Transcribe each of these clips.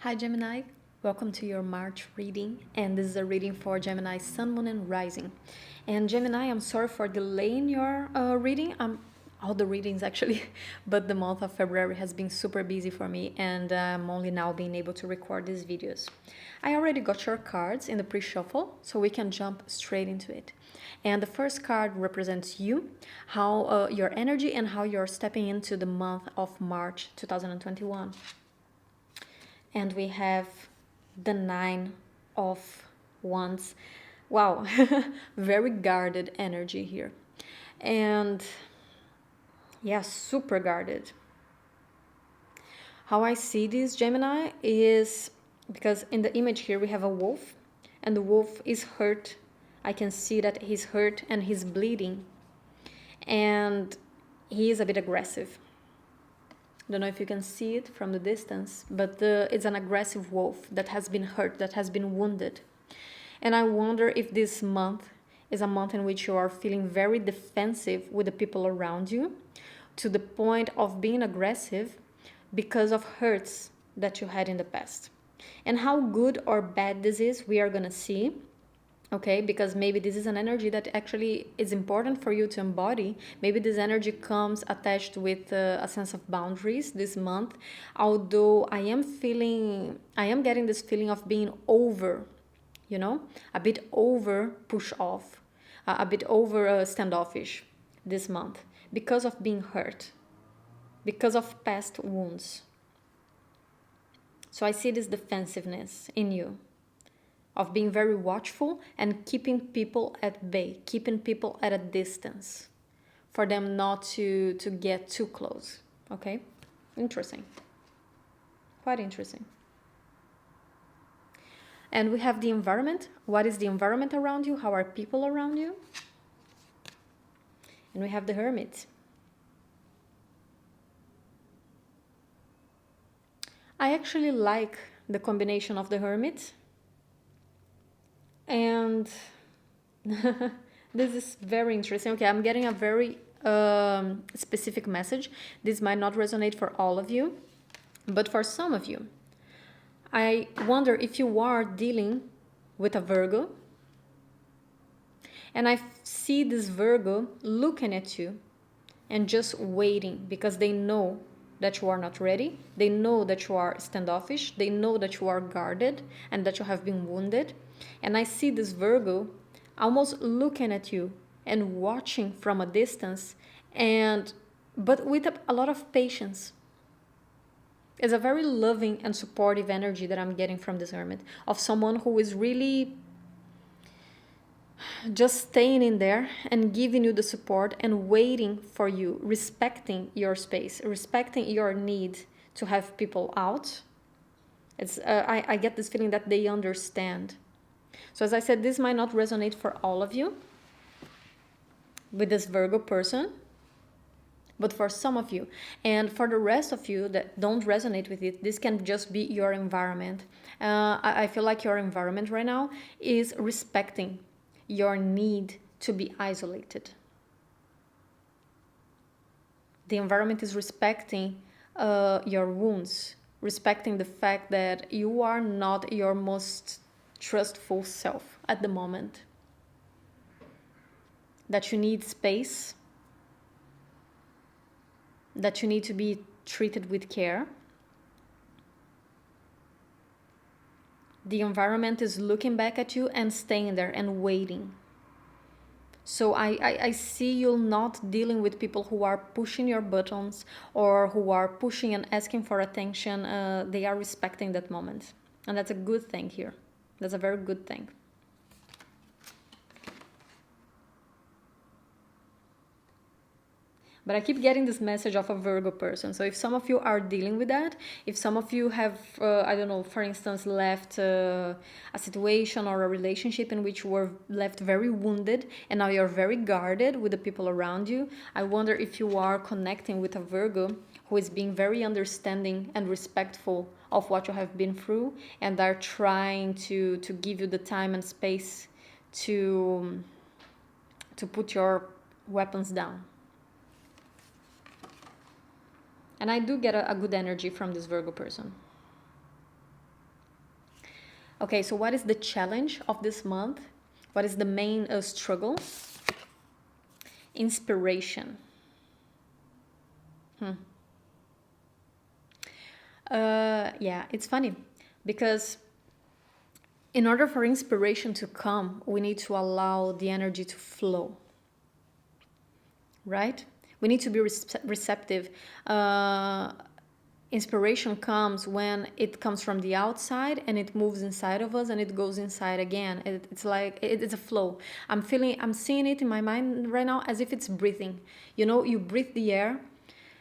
Hi Gemini, welcome to your March reading, and this is a reading for Gemini Sun, Moon, and Rising. And Gemini, I'm sorry for delaying your reading. All the readings actually, but the month of February has been super busy for me, and I'm only now being able to record these videos. I already got your cards in the pre-shuffle, so we can jump straight into it. And the first card represents you, how your energy and how you're stepping into the month of March 2021. And we have the Nine of Wands. Wow, very guarded energy here. And yeah, super guarded. How I see this, Gemini, is because in the image here we have a wolf, and the wolf is hurt. I can see that he's hurt and he's bleeding, and he is a bit aggressive. Don't know if you can see it from the distance, but it's an aggressive wolf that has been hurt, that has been wounded. And I wonder if this month is a month in which you are feeling very defensive with the people around you, to the point of being aggressive because of hurts that you had in the past. And how good or bad this is, we are going to see. Okay, because maybe this is an energy that actually is important for you to embody. Maybe this energy comes attached with a sense of boundaries this month. Although I am getting this feeling of being over, a bit over push off, a bit over standoffish this month because of being hurt, because of past wounds. So I see this defensiveness in you, of being very watchful and keeping people at bay, keeping people at a distance for them not to get too close. Okay? Interesting. Quite interesting. And we have the environment. What is the environment around you? How are people around you? And we have the Hermit. I actually like the combination of the Hermit and this is very interesting. Okay, I'm getting a very specific message. This might not resonate for all of you, but for some of you, I wonder if you are dealing with a Virgo, and I see this Virgo looking at you and just waiting because they know that you are not ready. They know that you are standoffish. They know that you are guarded and that you have been wounded. And I see this Virgo almost looking at you and watching from a distance, but with a lot of patience. It's a very loving and supportive energy that I'm getting from this Hermit, of someone who is really just staying in there and giving you the support and waiting for you, respecting your space, respecting your need to have people out. I get this feeling that they understand. So as I said, this might not resonate for all of you with this Virgo person, but for some of you. And for the rest of you that don't resonate with it, this can just be your environment. I feel like your environment right now is respecting your need to be isolated. The environment is respecting your wounds, respecting the fact that you are not your most trustful self at the moment, that you need space, that you need to be treated with care. The environment is looking back at you and staying there and waiting. So I see you not dealing with people who are pushing your buttons or who are pushing and asking for attention. They are respecting that moment. And that's a good thing here. That's a very good thing. But I keep getting this message of a Virgo person. So if some of you are dealing with that, if some of you have, I don't know, for instance, left a situation or a relationship in which you were left very wounded and now you're very guarded with the people around you, I wonder if you are connecting with a Virgo who is being very understanding and respectful of what you have been through and are trying to give you the time and space to put your weapons down. And I do get a good energy from this Virgo person. Okay, so what is the challenge of this month? What is the main struggle? Inspiration. Yeah, it's funny because in order for inspiration to come, we need to allow the energy to flow, right? We need to be receptive. Inspiration comes when it comes from the outside and it moves inside of us and it goes inside again. It's like it's a flow. I'm seeing it in my mind right now as if it's breathing. You know, you breathe the air,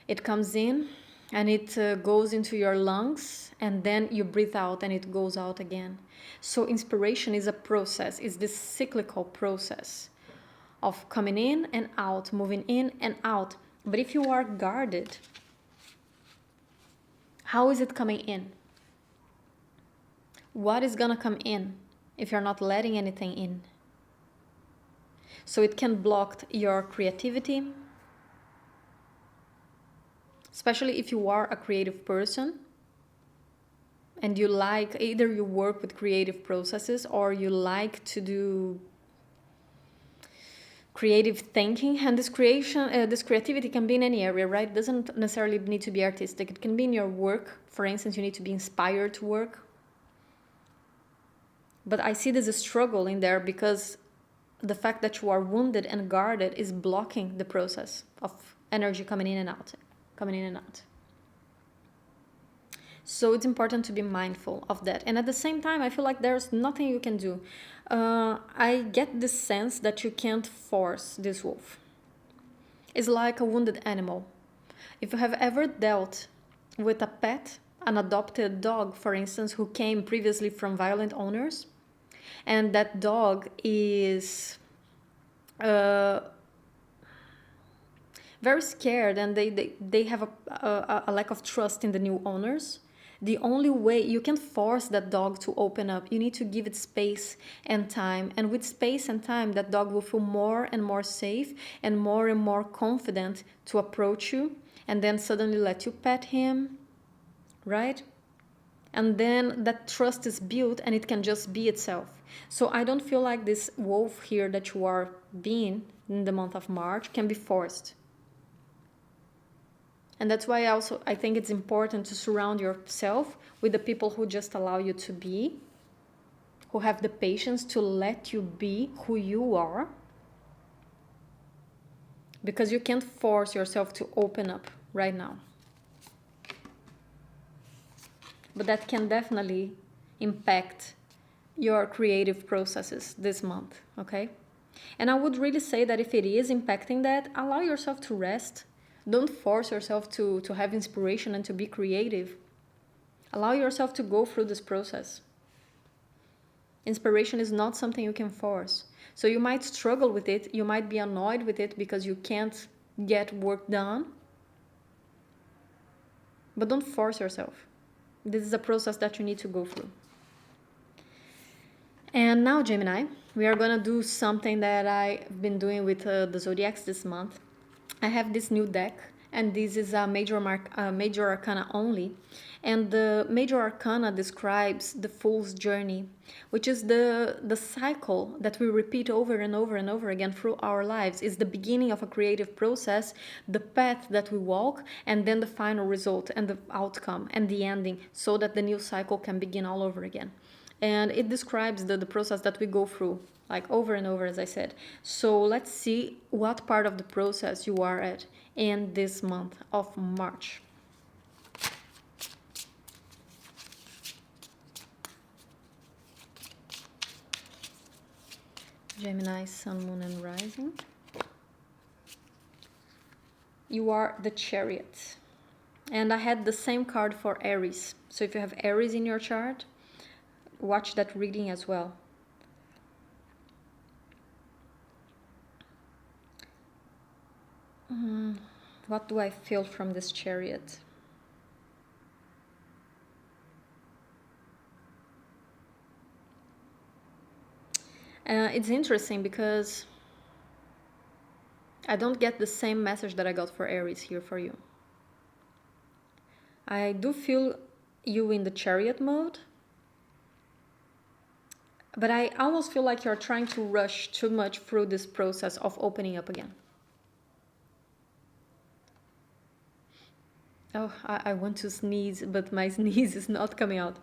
it comes in and it goes into your lungs, and then you breathe out and it goes out again. So inspiration is a process, it's this cyclical process of coming in and out, moving in and out. But if you are guarded, how is it coming in? What is gonna come in if you're not letting anything in? So it can block your creativity, especially if you are a creative person and you like, either you work with creative processes or you like to do creative thinking. And this creativity can be in any area, right? It doesn't necessarily need to be artistic. It can be in your work. For instance, you need to be inspired to work. But I see there's a struggle in there because the fact that you are wounded and guarded is blocking the process of energy coming in and out, coming in and out. So it's important to be mindful of that. And at the same time, I feel like there's nothing you can do. I get this sense that you can't force this wolf. It's like a wounded animal. If you have ever dealt with a pet, an adopted dog, for instance, who came previously from violent owners, and that dog is very scared and they have a lack of trust in the new owners, the only way you can force that dog to open up, you need to give it space and time. And with space and time, that dog will feel more and more safe and more confident to approach you, and then suddenly let you pet him, right? And then that trust is built and it can just be itself. So I don't feel like this wolf here that you are being in the month of March can be forced. And that's why I think it's important to surround yourself with the people who just allow you to be, who have the patience to let you be who you are, because you can't force yourself to open up right now. But that can definitely impact your creative processes this month, okay? And I would really say that if it is impacting that, allow yourself to rest. Don't force yourself to have inspiration and to be creative. Allow yourself to go through this process. Inspiration is not something you can force. So you might struggle with it, you might be annoyed with it because you can't get work done. But don't force yourself. This is a process that you need to go through. And now, Gemini, we are gonna do something that I've been doing with the zodiacs this month. I have this new deck, and this is a major arcana only. And the major arcana describes the fool's journey, which is the cycle that we repeat over and over and over again through our lives. It's the beginning of a creative process, the path that we walk, and then the final result and the outcome and the ending, so that the new cycle can begin all over again. And it describes the process that we go through, like over and over, as I said. So let's see what part of the process you are at in this month of March. Gemini, Sun, Moon, and Rising. You are the Chariot. And I had the same card for Aries. So if you have Aries in your chart, watch that reading as well. What do I feel from this Chariot? It's interesting because I don't get the same message that I got for Aries here for you. I do feel you in the Chariot mode, But I almost feel like you're trying to rush too much through this process of opening up again. Oh, I want to sneeze, but my sneeze is not coming out.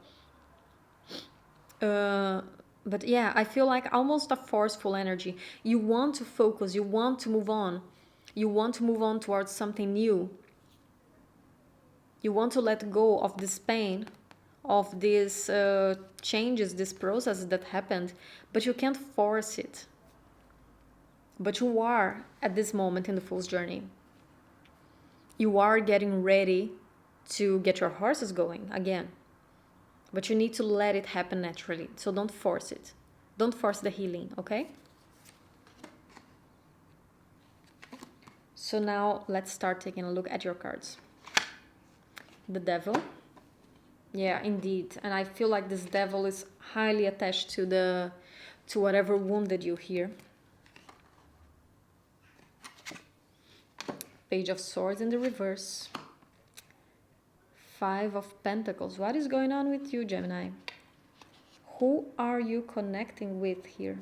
But yeah, I feel like almost a forceful energy. You want to focus, you want to move on. You want to move on towards something new. You want to let go of this pain, of these changes, this process that happened, but you can't force it. But you are at this moment in the Fool's Journey. You are getting ready to get your horses going again. But you need to let it happen naturally. So don't force it. Don't force the healing, okay? So now let's start taking a look at your cards. The Devil. Yeah, indeed. And I feel like this Devil is highly attached to whatever wounded you here. Page of Swords in the reverse. Five of Pentacles. What is going on with you, Gemini? Who are you connecting with here?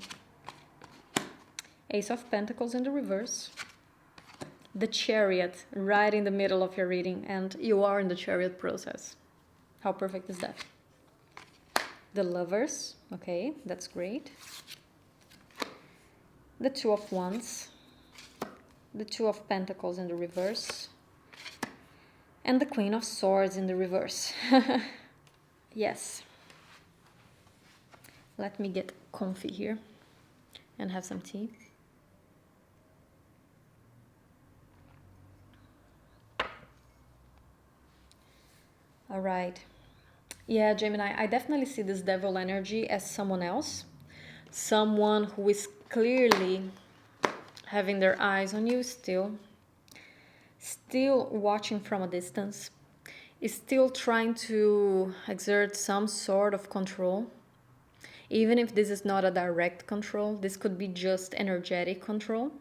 Ace of Pentacles in the reverse. The Chariot right in the middle of your reading, and you are in the Chariot process. How perfect is that? The Lovers. Okay, that's great. The Two of Wands. The Two of Pentacles in the reverse. And the Queen of Swords in the reverse. Yes. Let me get comfy here and have some tea. All right. Yeah, Gemini, I definitely see this Devil energy as someone else. Someone who is clearly having their eyes on you still watching from a distance, is still trying to exert some sort of control. Even if this is not a direct control, this could be just energetic control.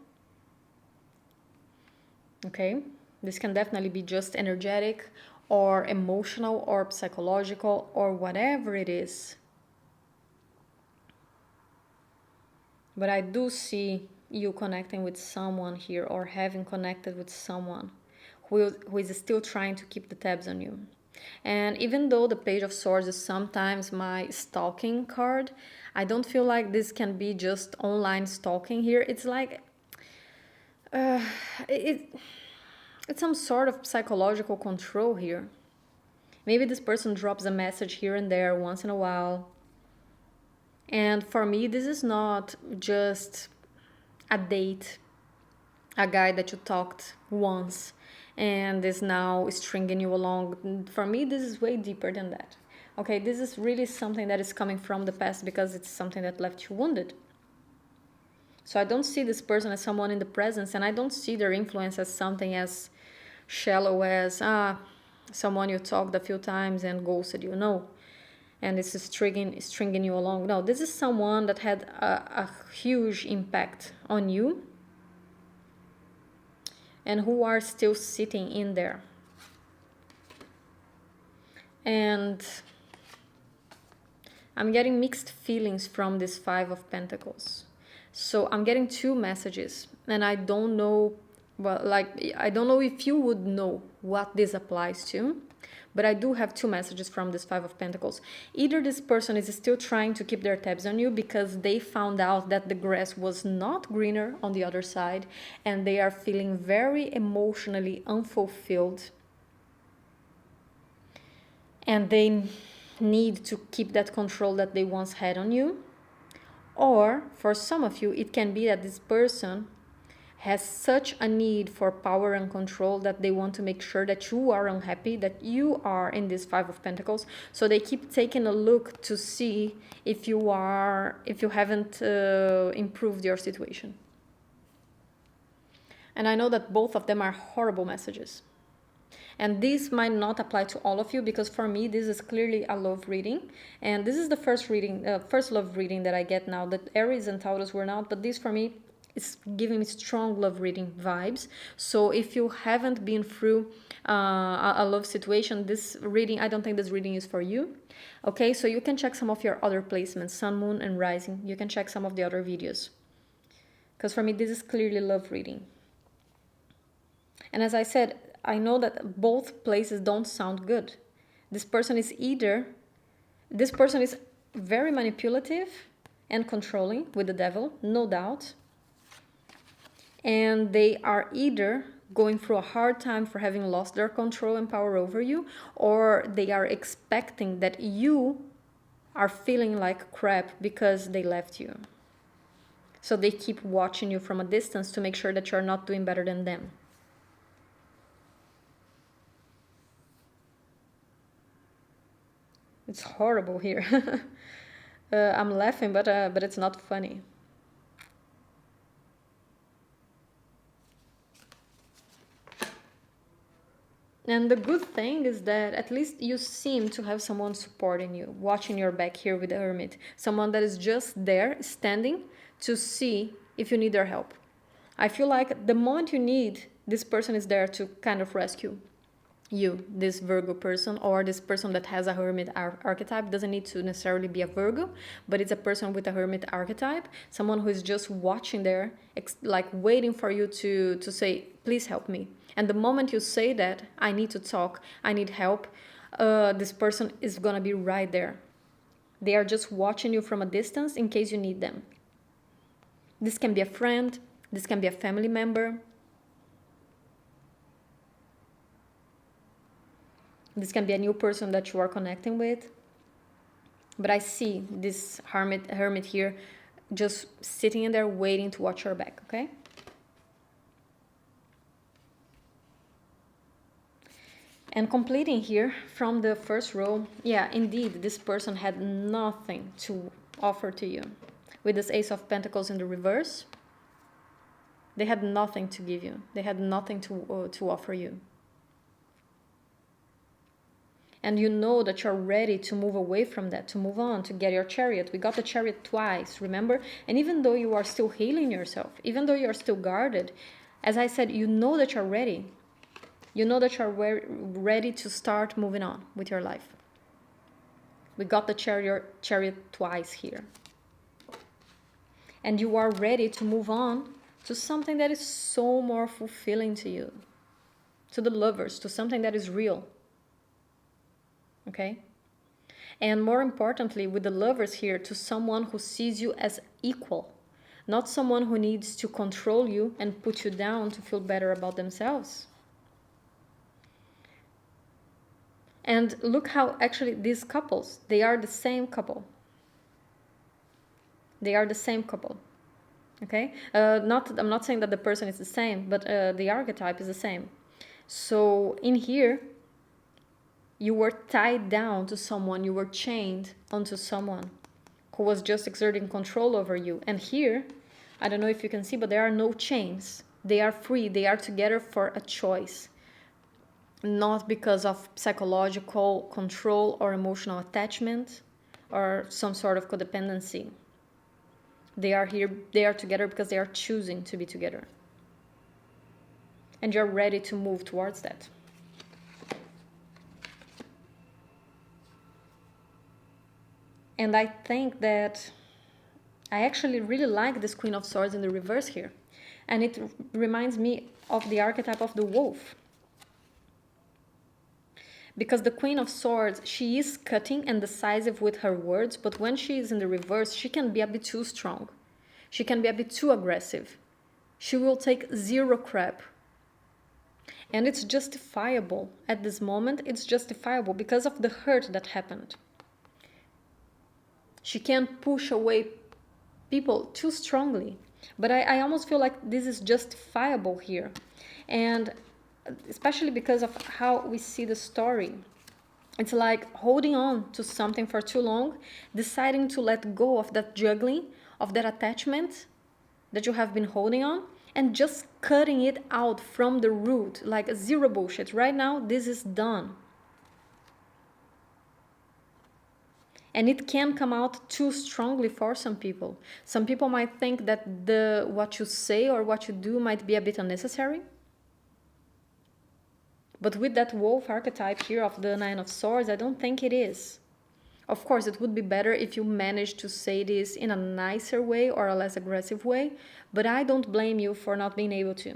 Okay? This can definitely be just energetic or emotional or psychological or whatever it is. But I do see you connecting with someone here, or having connected with someone who is still trying to keep the tabs on you. And even though the Page of Swords is sometimes my stalking card, I don't feel like this can be just online stalking here. It's like it's some sort of psychological control here. Maybe this person drops a message here and there once in a while. And for me, this is not just a date, a guy that you talked once and is now stringing you along. For me, this is way deeper than that. Okay, this is really something that is coming from the past because it's something that left you wounded. So I don't see this person as someone in the presence, and I don't see their influence as something as shallow as someone you talked a few times and ghosted you. No. And this is stringing you along. No, this is someone that had a huge impact on you and who are still sitting in there. And I'm getting mixed feelings from this Five of Pentacles. So I'm getting two messages, and I don't know, I don't know if you would know what this applies to, but I do have two messages from this Five of Pentacles. Either this person is still trying to keep their tabs on you because they found out that the grass was not greener on the other side, and they are feeling very emotionally unfulfilled, and they need to keep that control that they once had on you. Or for some of you, it can be that this person has such a need for power and control that they want to make sure that you are unhappy, that you are in this Five of Pentacles. So they keep taking a look to see if you haven't improved your situation. And I know that both of them are horrible messages. And this might not apply to all of you, because for me, this is clearly a love reading. And this is the first love reading that I get now. That Aries and Taurus were not, but this for me is giving me strong love reading vibes. So if you haven't been through a love situation, this reading, I don't think this reading is for you. Okay, so you can check some of your other placements, sun, moon, and rising. You can check some of the other videos. Because for me, this is clearly love reading. And as I said, I know that both places don't sound good. This person is very manipulative and controlling with the devil, no doubt. And they are either going through a hard time for having lost their control and power over you, or they are expecting that you are feeling like crap because they left you. So they keep watching you from a distance to make sure that you're not doing better than them. It's horrible here. I'm laughing, but it's not funny. And the good thing is that at least you seem to have someone supporting you, watching your back here with the Hermit. Someone that is just there, standing, to see if you need their help. I feel like the moment you need, this person is there to kind of rescue you, this Virgo person, or this person that has a Hermit archetype. Doesn't need to necessarily be a Virgo, but it's a person with a Hermit archetype, someone who is just watching there, like waiting for you to say, please help me. And the moment you say that, I need to talk, I need help, this person is gonna be right there. They are just watching you from a distance in case you need them. This can be a friend, this can be a family member. This can be a new person that you are connecting with. But I see this hermit here just sitting in there waiting to watch your back, okay? And completing here from the first row, yeah, indeed, this person had nothing to offer to you. With this Ace of Pentacles in the reverse, they had nothing to give you. They had nothing to offer you. And you know that you're ready to move away from that, to move on, to get your Chariot. We got the Chariot twice, remember? And even though you are still healing yourself, even though you're still guarded, as I said, you know that you're ready. You know that you're ready to start moving on with your life. We got the Chariot twice here. And you are ready to move on to something that is so more fulfilling to you. To the lovers, to something that is real. Okay? And more importantly, with the lovers here, to someone who sees you as equal. Not someone who needs to control you and put you down to feel better about themselves. And look how actually these couples, they are the same couple. They are the same couple. Okay? I'm not saying that the person is the same, but the archetype is the same. So in here, you were tied down to someone, you were chained onto someone who was just exerting control over you. And here, I don't know if you can see, but there are no chains. They are free. They are together for a choice. Not because of psychological control or emotional attachment or some sort of codependency. They are here, they are together because they are choosing to be together. And you're ready to move towards that. And I think that I actually really like this Queen of Swords in the reverse here. And it reminds me of the archetype of the wolf. Because the Queen of Swords, she is cutting and decisive with her words, but when she is in the reverse, she can be a bit too strong. She can be a bit too aggressive. She will take zero crap. And it's justifiable at this moment. It's justifiable because of the hurt that happened. She can't push away people too strongly. But I almost feel like this is justifiable here. And especially because of how we see the story. It's like holding on to something for too long, deciding to let go of that juggling, of that attachment that you have been holding on, and just cutting it out from the root, like zero bullshit. Right now, this is done. And it can come out too strongly for some people. Some people might think that what you say or what you do might be a bit unnecessary. But with that wolf archetype here of the Nine of Swords, I don't think it is. Of course, it would be better if you managed to say this in a nicer way or a less aggressive way, but I don't blame you for not being able to.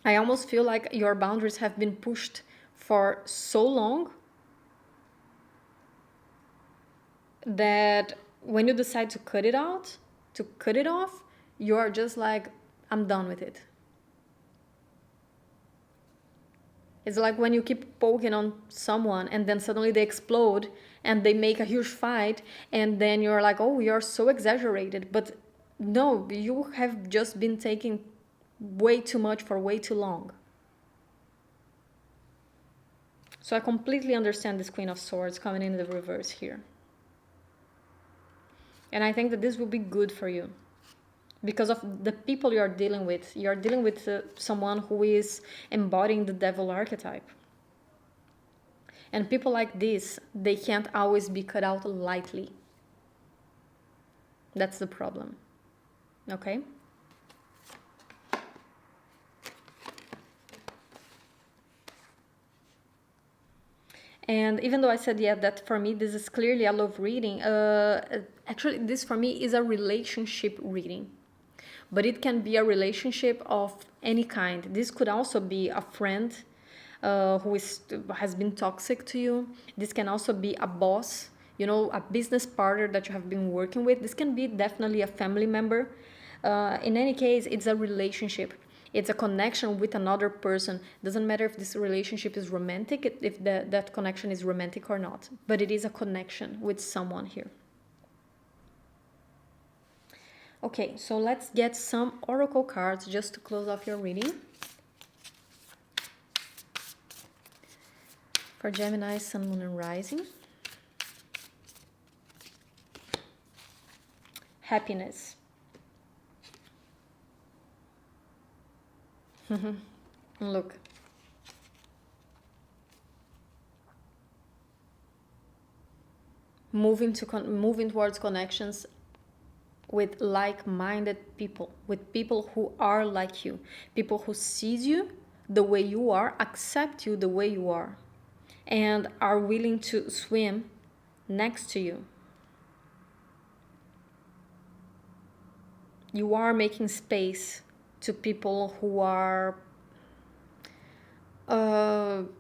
I almost feel like your boundaries have been pushed for so long that when you decide to cut it off, you're just like, I'm done with it. It's like when you keep poking on someone and then suddenly they explode and they make a huge fight, and then you're like, oh, you're so exaggerated. But no, you have just been taking way too much for way too long. So I completely understand this Queen of Swords coming in the reverse here. And I think that this will be good for you because of the people you're dealing with. You're dealing with someone who is embodying the devil archetype. And people like this, they can't always be cut out lightly. That's the problem. Okay? And even though I said, yeah, that for me, this is clearly a love reading, actually, this for me is a relationship reading. But it can be a relationship of any kind. This could also be a friend who has been toxic to you. This can also be a boss, a business partner that you have been working with. This can be definitely a family member. In any case, it's a relationship. It's a connection with another person. Doesn't matter if this relationship is romantic, if that connection is romantic or not. But it is a connection with someone here. Okay, so let's get some oracle cards just to close off your reading. For Gemini, Sun, Moon, and Rising. Happiness. Look. Moving towards connections with like-minded people, with people who are like you, people who sees you the way you are, accept you the way you are, and are willing to swim next to you. You are making space to people who are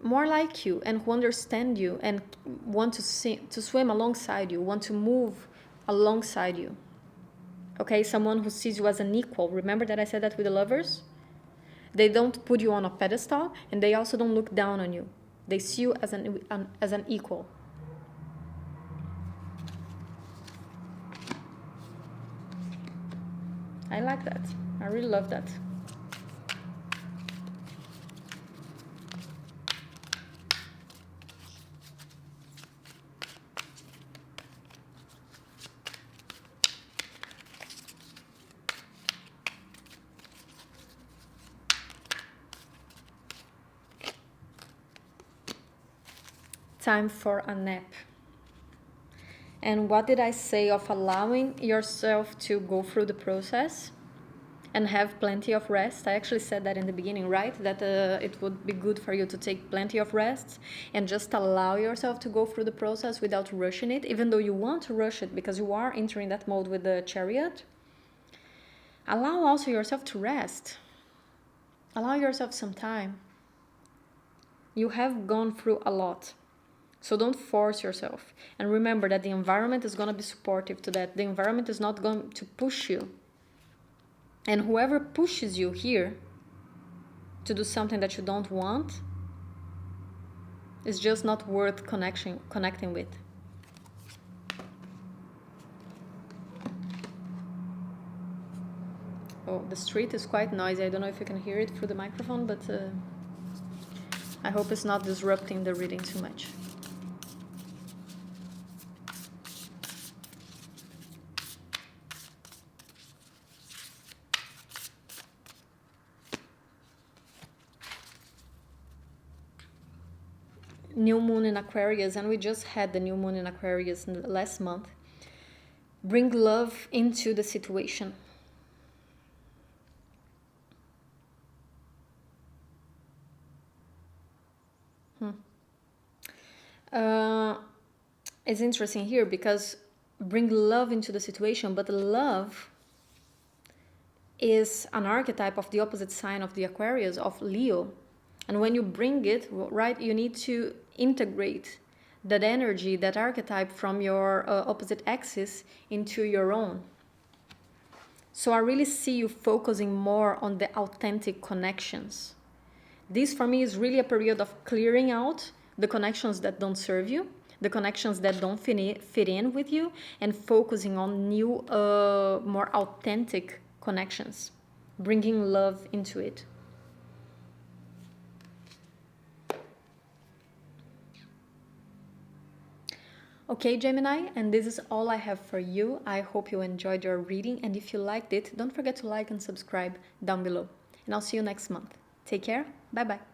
more like you and who understand you and want to swim alongside you, want to move alongside you. Okay, someone who sees you as an equal. Remember that I said that with the Lovers? They don't put you on a pedestal, and they also don't look down on you. They see you as an equal. I like that. I really love that. Time for a nap. And what did I say of allowing yourself to go through the process and have plenty of rest? I actually said that in the beginning, right? That it would be good for you to take plenty of rest and just allow yourself to go through the process without rushing it, even though you want to rush it because you are entering that mode with the Chariot. Allow also yourself to rest. Allow yourself some time. You have gone through a lot. So don't force yourself. And remember that the environment is going to be supportive to that. The environment is not going to push you. And whoever pushes you here to do something that you don't want is just not worth connecting with. Oh, the street is quite noisy. I don't know if you can hear it through the microphone, but I hope it's not disrupting the reading too much. New moon in Aquarius, and we just had the new moon in Aquarius last month. Bring love into the situation. It's interesting here because bring love into the situation, but love is an archetype of the opposite sign of the Aquarius, of Leo. And when you bring it, right, you need to integrate that energy, that archetype from your opposite axis into your own. So I really see you focusing more on the authentic connections. This for me is really a period of clearing out the connections that don't serve you, the connections that don't fit in with you, and focusing on new, more authentic connections, bringing love into it. Okay, Gemini, and this is all I have for you. I hope you enjoyed your reading, and if you liked it, don't forget to like and subscribe down below. And I'll see you next month. Take care. Bye-bye.